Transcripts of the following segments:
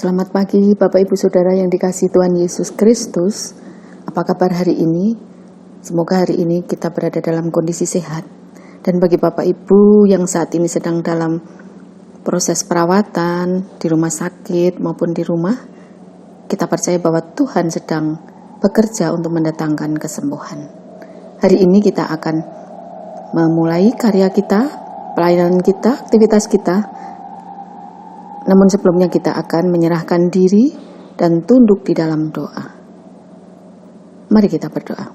Selamat pagi Bapak Ibu Saudara yang dikasihi Tuhan Yesus Kristus. Apa kabar hari ini? Semoga hari ini kita berada dalam kondisi sehat. Dan bagi Bapak Ibu yang saat ini sedang dalam proses perawatan di rumah sakit maupun di rumah, kita percaya bahwa Tuhan sedang bekerja untuk mendatangkan kesembuhan. Hari ini kita akan memulai karya kita, pelayanan kita, aktivitas kita. Namun sebelumnya kita akan menyerahkan diri dan tunduk di dalam doa. Mari kita berdoa.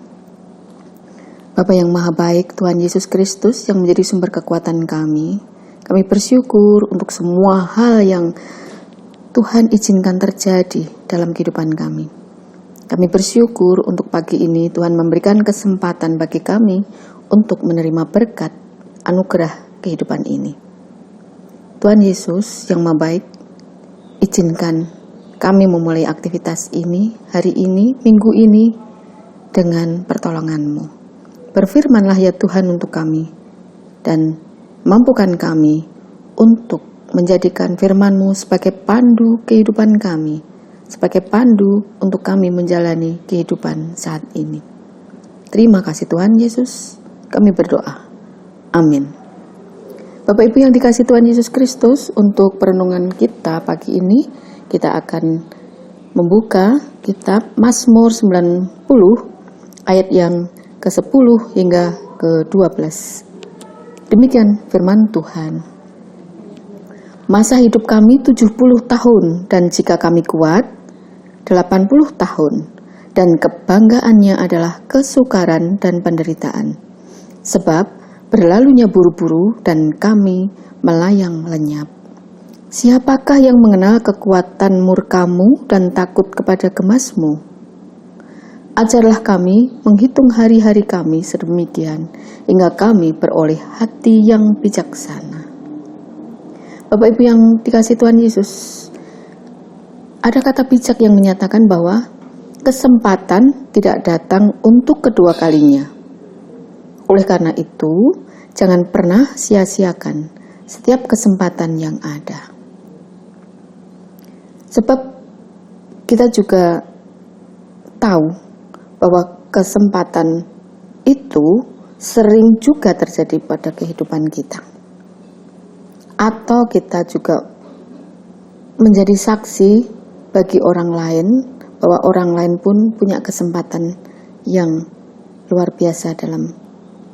Bapa yang maha baik, Tuhan Yesus Kristus yang menjadi sumber kekuatan kami bersyukur untuk semua hal yang Tuhan izinkan terjadi dalam kehidupan kami. Kami bersyukur untuk pagi ini Tuhan memberikan kesempatan bagi kami untuk menerima berkat anugerah kehidupan ini. Tuhan Yesus yang maha baik, izinkan kami memulai aktivitas ini, hari ini, minggu ini, dengan pertolongan-Mu. Berfirmanlah ya Tuhan untuk kami, dan mampukan kami untuk menjadikan firman-Mu sebagai pandu kehidupan kami, sebagai pandu untuk kami menjalani kehidupan saat ini. Terima kasih Tuhan Yesus, kami berdoa. Amin. Bapak Ibu yang dikasihi Tuhan Yesus Kristus, untuk perenungan kita pagi ini, kita akan membuka kitab Mazmur 90 ayat yang ke-10 hingga ke-12. Demikian firman Tuhan. Masa hidup kami 70 tahun, dan jika kami kuat 80 tahun, dan kebanggaannya adalah kesukaran dan penderitaan. Sebab berlalunya buru-buru dan kami melayang lenyap. Siapakah yang mengenal kekuatan murka-Mu dan takut kepada gemas-Mu? Ajarlah kami menghitung hari-hari kami sedemikian, hingga kami beroleh hati yang bijaksana. Bapak Ibu yang dikasihi Tuhan Yesus, ada kata bijak yang menyatakan bahwa kesempatan tidak datang untuk kedua kalinya. Oleh karena itu, jangan pernah sia-siakan setiap kesempatan yang ada. Sebab kita juga tahu bahwa kesempatan itu sering juga terjadi pada kehidupan kita. Atau kita juga menjadi saksi bagi orang lain bahwa orang lain pun punya kesempatan yang luar biasa dalam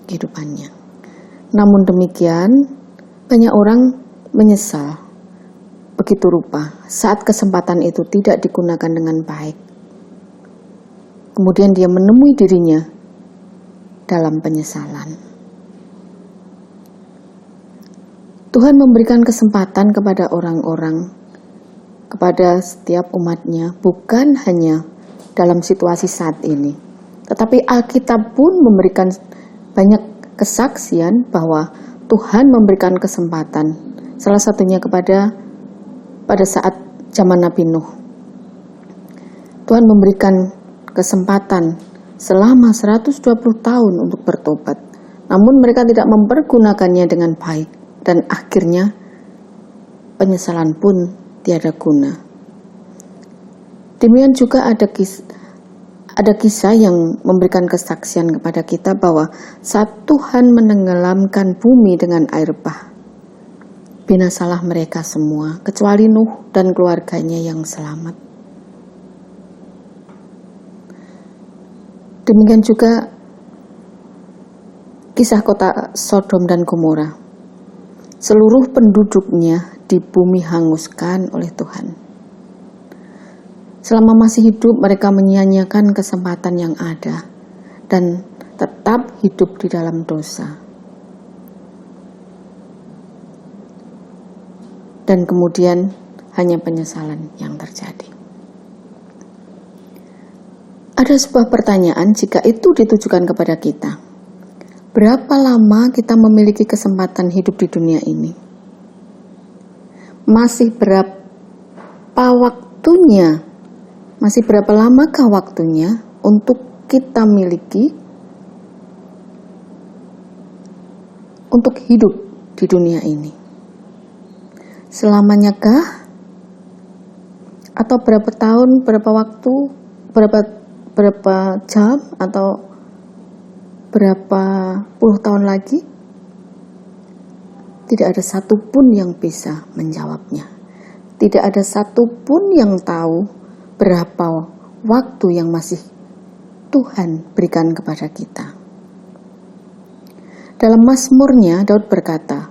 kehidupannya. Namun demikian, banyak orang menyesal begitu rupa saat kesempatan itu tidak digunakan dengan baik. Kemudian dia menemui dirinya dalam penyesalan. Tuhan memberikan kesempatan kepada orang-orang, kepada setiap umatnya, bukan hanya dalam situasi saat ini, tetapi Alkitab pun memberikan banyak kesaksian bahwa Tuhan memberikan kesempatan, salah satunya pada saat zaman Nabi Nuh. Tuhan memberikan kesempatan selama 120 tahun untuk bertobat, namun mereka tidak mempergunakannya dengan baik, dan akhirnya penyesalan pun tiada guna. Demikian juga ada kisah yang memberikan kesaksian kepada kita bahwa saat Tuhan menenggelamkan bumi dengan air bah, binasalah mereka semua, kecuali Nuh dan keluarganya yang selamat. Demikian juga kisah kota Sodom dan Gomora. Seluruh penduduknya di bumi hanguskan oleh Tuhan. Selama masih hidup, mereka menyia-nyiakan kesempatan yang ada dan tetap hidup di dalam dosa. Dan kemudian hanya penyesalan yang terjadi. Ada sebuah pertanyaan jika itu ditujukan kepada kita. Berapa lama kita memiliki kesempatan hidup di dunia ini? Masih berapa waktunya? Masih berapa lamakah waktunya untuk kita miliki untuk hidup di dunia ini? Selamanyakah? atau berapa tahun, berapa waktu, berapa jam, atau berapa puluh tahun lagi, tidak ada satupun yang bisa menjawabnya. Tidak ada satupun yang tahu berapa waktu yang masih Tuhan berikan kepada kita. Dalam Mazmurnya, Daud berkata,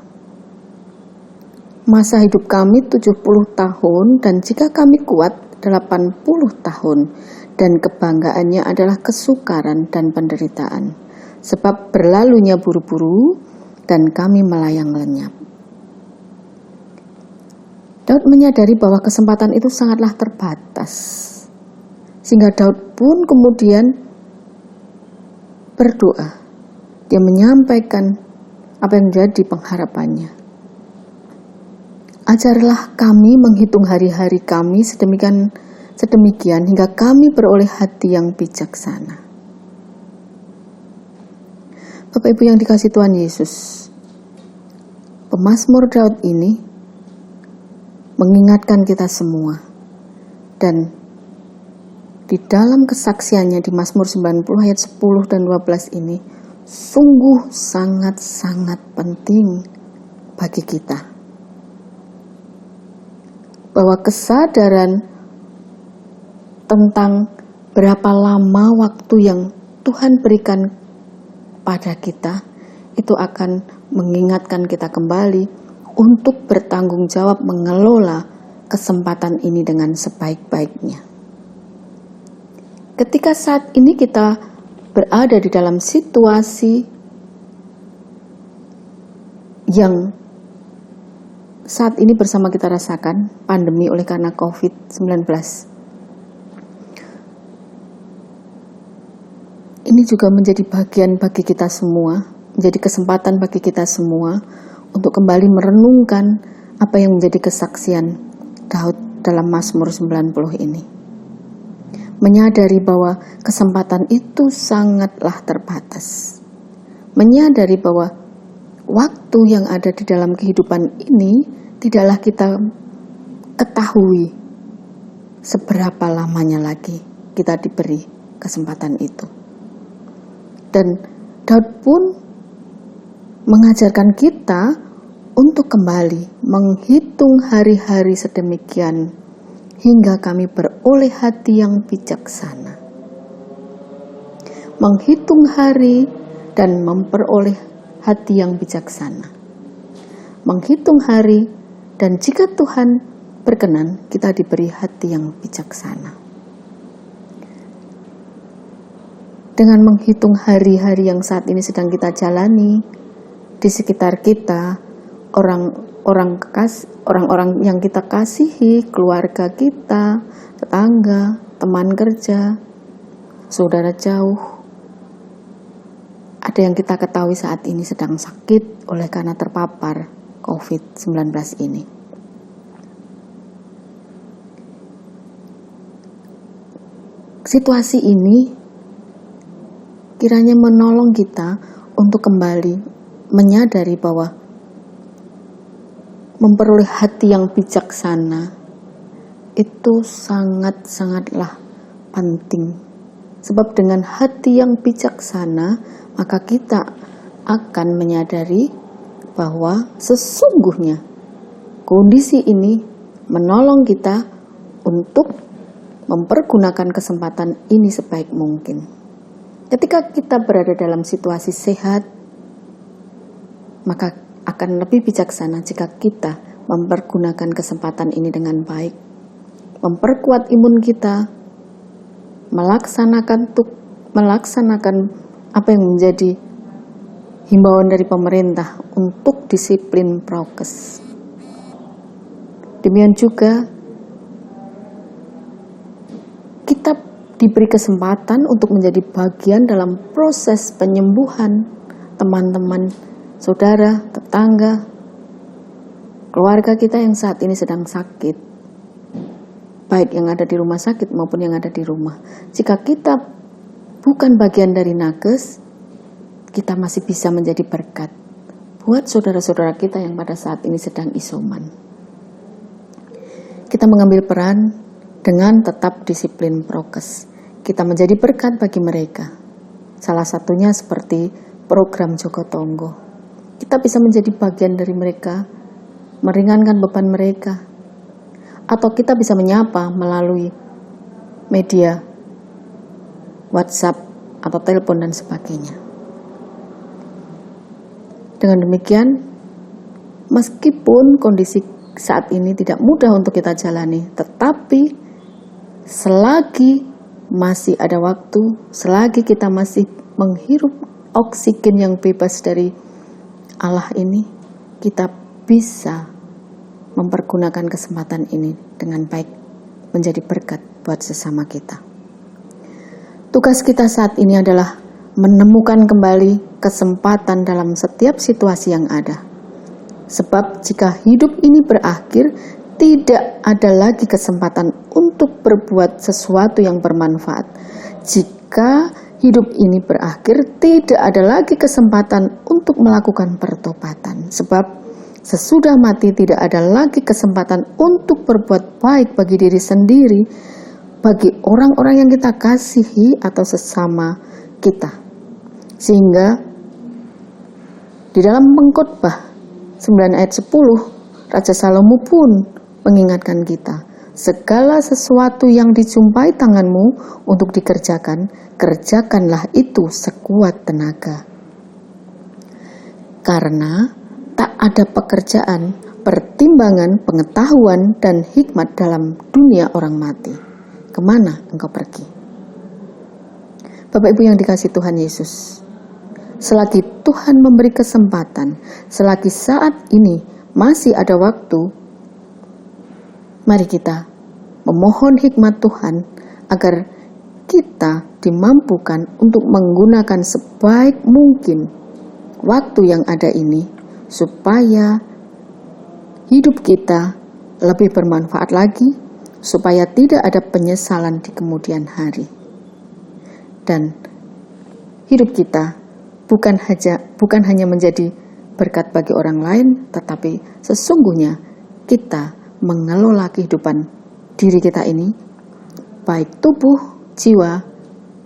"Masa hidup kami 70 tahun, dan jika kami kuat 80 tahun, dan kebanggaannya adalah kesukaran dan penderitaan, sebab berlalunya buru-buru, dan kami melayang lenyap." Daud menyadari bahwa kesempatan itu sangatlah terbatas, sehingga Daud pun kemudian berdoa. Dia menyampaikan apa yang menjadi pengharapannya. "Ajarlah kami menghitung hari-hari kami sedemikian hingga kami beroleh hati yang bijaksana." Bapak Ibu yang dikasihi Tuhan Yesus, pemazmur Daud ini mengingatkan kita semua, dan di dalam kesaksiannya di Mazmur 90 ayat 10 dan 12 ini sungguh sangat-sangat penting bagi kita, bahwa kesadaran tentang berapa lama waktu yang Tuhan berikan pada kita itu akan mengingatkan kita kembali untuk bertanggung jawab mengelola kesempatan ini dengan sebaik-baiknya. Ketika saat ini kita berada di dalam situasi yang saat ini bersama kita rasakan, pandemi oleh karena COVID-19. Ini juga menjadi bagian bagi kita semua, menjadi kesempatan bagi kita semua untuk kembali merenungkan apa yang menjadi kesaksian Daud dalam Mazmur 90 ini. Menyadari bahwa kesempatan itu sangatlah terbatas. Menyadari bahwa waktu yang ada di dalam kehidupan ini tidaklah kita ketahui seberapa lamanya lagi kita diberi kesempatan itu. Dan Daud pun mengajarkan kita untuk kembali menghitung hari-hari sedemikian hingga kami beroleh hati yang bijaksana. Menghitung hari dan memperoleh hati yang bijaksana. Menghitung hari, dan jika Tuhan berkenan, kita diberi hati yang bijaksana. Dengan menghitung hari-hari yang saat ini sedang kita jalani, di sekitar kita, orang-orang yang kita kasihi, keluarga kita, tetangga, teman kerja, saudara jauh, ada yang kita ketahui saat ini sedang sakit oleh karena terpapar COVID-19 ini. Situasi ini kiranya menolong kita untuk kembali menyadari bahwa memperoleh hati yang bijaksana itu sangat-sangatlah penting. Sebab dengan hati yang bijaksana, maka kita akan menyadari bahwa sesungguhnya kondisi ini menolong kita untuk mempergunakan kesempatan ini sebaik mungkin. Ketika kita berada dalam situasi sehat, maka akan lebih bijaksana jika kita mempergunakan kesempatan ini dengan baik, memperkuat imun kita, melaksanakan apa yang menjadi himbauan dari pemerintah untuk disiplin prokes. Demikian juga kita diberi kesempatan untuk menjadi bagian dalam proses penyembuhan teman-teman, saudara, tetangga, keluarga kita yang saat ini sedang sakit, baik yang ada di rumah sakit maupun yang ada di rumah. Jika kita bukan bagian dari nakes, kita masih bisa menjadi berkat buat saudara-saudara kita yang pada saat ini sedang isoman. Kita mengambil peran dengan tetap disiplin prokes. Kita menjadi berkat bagi mereka. Salah satunya seperti program Joko Tonggo. Kita bisa menjadi bagian dari mereka, meringankan beban mereka. Atau kita bisa menyapa melalui media WhatsApp atau telepon dan sebagainya. Dengan demikian, meskipun kondisi saat ini tidak mudah untuk kita jalani, tetapi selagi masih ada waktu, selagi kita masih menghirup oksigen yang bebas dari Allah ini, kita bisa mempergunakan kesempatan ini dengan baik, menjadi berkat buat sesama kita. Tugas kita saat ini adalah menemukan kembali kesempatan dalam setiap situasi yang ada. Sebab jika hidup ini berakhir, tidak ada lagi kesempatan untuk berbuat sesuatu yang bermanfaat. Jika hidup ini berakhir, tidak ada lagi kesempatan untuk melakukan pertobatan. Sebab sesudah mati tidak ada lagi kesempatan untuk berbuat baik bagi diri sendiri, bagi orang-orang yang kita kasihi atau sesama kita. Sehingga di dalam Pengkhotbah 9 ayat 10, Raja Salomo pun mengingatkan kita, segala sesuatu yang dijumpai tanganmu untuk dikerjakan, kerjakanlah itu sekuat tenaga. Karena tak ada pekerjaan, pertimbangan, pengetahuan, dan hikmat dalam dunia orang mati. Kemana engkau pergi? Bapak Ibu yang dikasihi Tuhan Yesus, selagi Tuhan memberi kesempatan, selagi saat ini masih ada waktu, mari kita memohon hikmat Tuhan agar kita dimampukan untuk menggunakan sebaik mungkin waktu yang ada ini, supaya hidup kita lebih bermanfaat lagi, supaya tidak ada penyesalan di kemudian hari. Dan hidup kita bukan hanya menjadi berkat bagi orang lain, tetapi sesungguhnya kita mengelola kehidupan diri kita ini, baik tubuh, jiwa,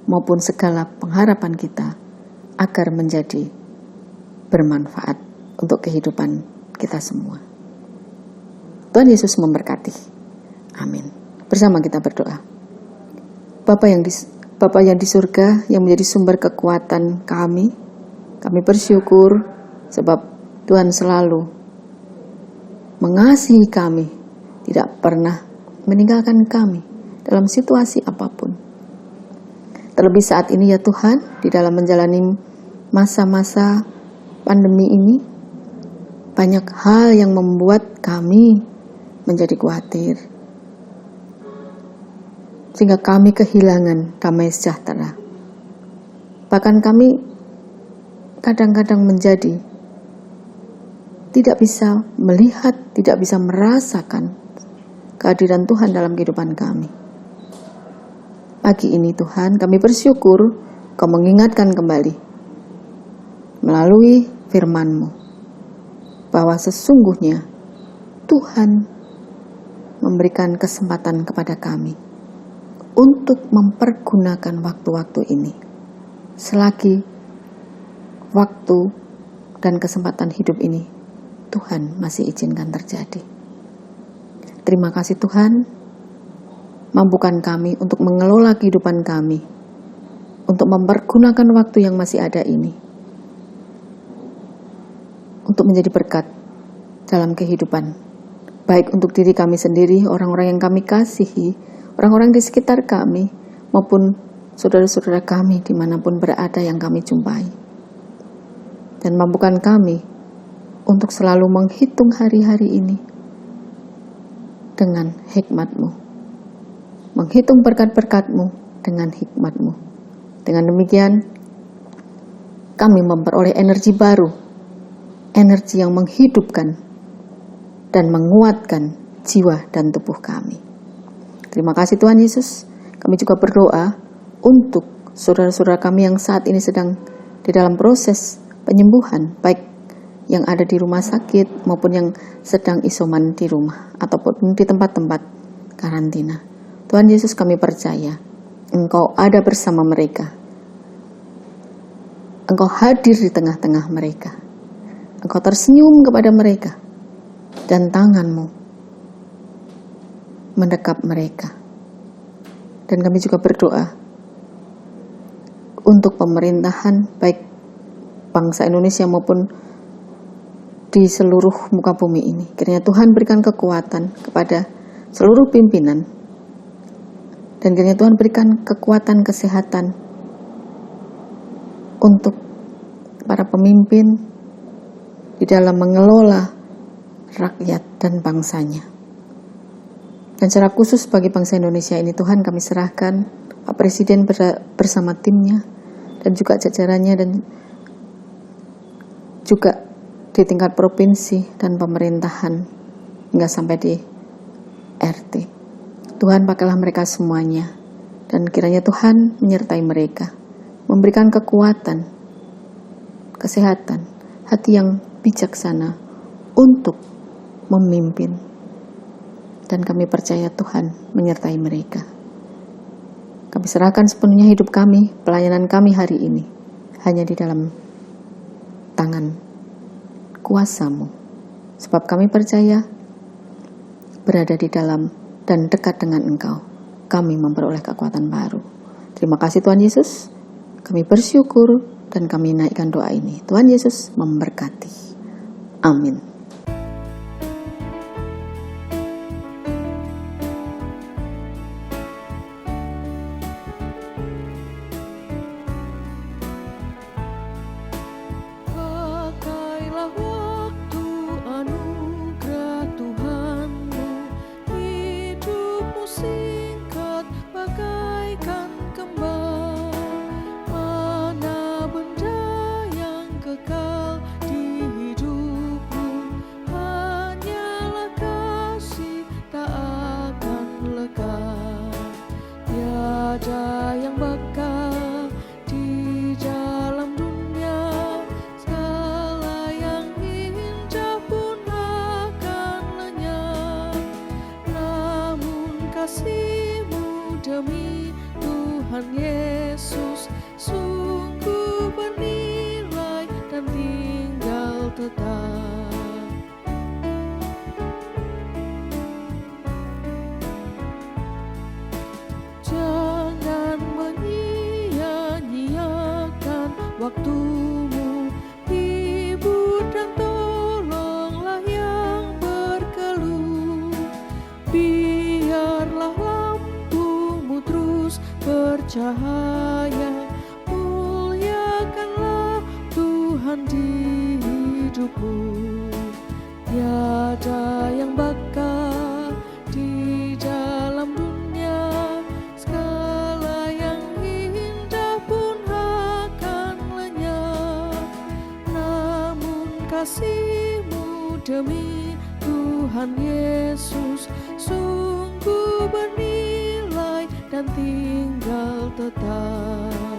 maupun segala pengharapan kita, agar menjadi bermanfaat untuk kehidupan kita semua. Tuhan Yesus memberkati. Amin. Bersama kita berdoa. Bapa yang di surga, yang menjadi sumber kekuatan kami bersyukur sebab Tuhan selalu mengasihi kami, tidak pernah meninggalkan kami dalam situasi apapun. Terlebih saat ini ya Tuhan, di dalam menjalani masa-masa pandemi ini, banyak hal yang membuat kami menjadi khawatir, sehingga kami kehilangan damai sejahtera. Bahkan kami kadang-kadang menjadi tidak bisa melihat, tidak bisa merasakan kehadiran Tuhan dalam kehidupan kami. Pagi ini Tuhan, kami bersyukur Kau mengingatkan kembali melalui firman-Mu bahwa sesungguhnya Tuhan memberikan kesempatan kepada kami untuk mempergunakan waktu-waktu ini selagi waktu dan kesempatan hidup ini Tuhan masih izinkan terjadi. Terima kasih Tuhan, mampukan kami untuk mengelola kehidupan kami, untuk mempergunakan waktu yang masih ada ini, untuk menjadi berkat dalam kehidupan, baik untuk diri kami sendiri, orang-orang yang kami kasihi, orang-orang di sekitar kami, maupun saudara-saudara kami dimanapun berada yang kami jumpai. Dan mampukan kami untuk selalu menghitung hari-hari ini dengan hikmat-Mu, menghitung berkat-berkat-Mu dengan hikmat-Mu. Dengan demikian, kami memperoleh energi baru, energi yang menghidupkan dan menguatkan jiwa dan tubuh kami. Terima kasih Tuhan Yesus. Kami juga berdoa untuk saudara-saudara kami yang saat ini sedang di dalam proses penyembuhan, baik yang ada di rumah sakit maupun yang sedang isoman di rumah ataupun di tempat-tempat karantina. Tuhan Yesus, kami percaya Engkau ada bersama mereka. Engkau hadir di tengah-tengah mereka. Engkau tersenyum kepada mereka. Dan tangan-Mu mendekap mereka. Dan kami juga berdoa untuk pemerintahan baik bangsa Indonesia maupun di seluruh muka bumi ini. Kiranya Tuhan berikan kekuatan kepada seluruh pimpinan. Dan kiranya Tuhan berikan kekuatan kesehatan untuk para pemimpin di dalam mengelola rakyat dan bangsanya. Dan secara khusus bagi bangsa Indonesia ini, Tuhan, kami serahkan Pak Presiden bersama timnya dan juga jajarannya, dan juga di tingkat provinsi dan pemerintahan hingga sampai di RT. Tuhan, pakailah mereka semuanya, dan kiranya Tuhan menyertai mereka, memberikan kekuatan, kesehatan, hati yang bijaksana untuk memimpin. Dan kami percaya Tuhan menyertai mereka. Kami serahkan sepenuhnya hidup kami, pelayanan kami hari ini, hanya di dalam tangan kuasa-Mu. Sebab kami percaya berada di dalam dan dekat dengan Engkau, kami memperoleh kekuatan baru. Terima kasih Tuhan Yesus. Kami bersyukur dan kami naikkan doa ini. Tuhan Yesus memberkati. Amin. Kasih-Mu demi Tuhan Yesus sungguh bernilai dan tinggal tetap. Jangan menyia-nyiakan waktu-Mu, hibur dan tolonglah yang berkeluh. Biarlah lampu-Mu terus bercahaya, muliakanlah Tuhan di hidupku. Tiada yang bakal di dalam dunia, segala yang indah pun akan lenyap. Namun kasih-Mu demi Tuhan Yesus sungguh bernilai dan tinggal tetap.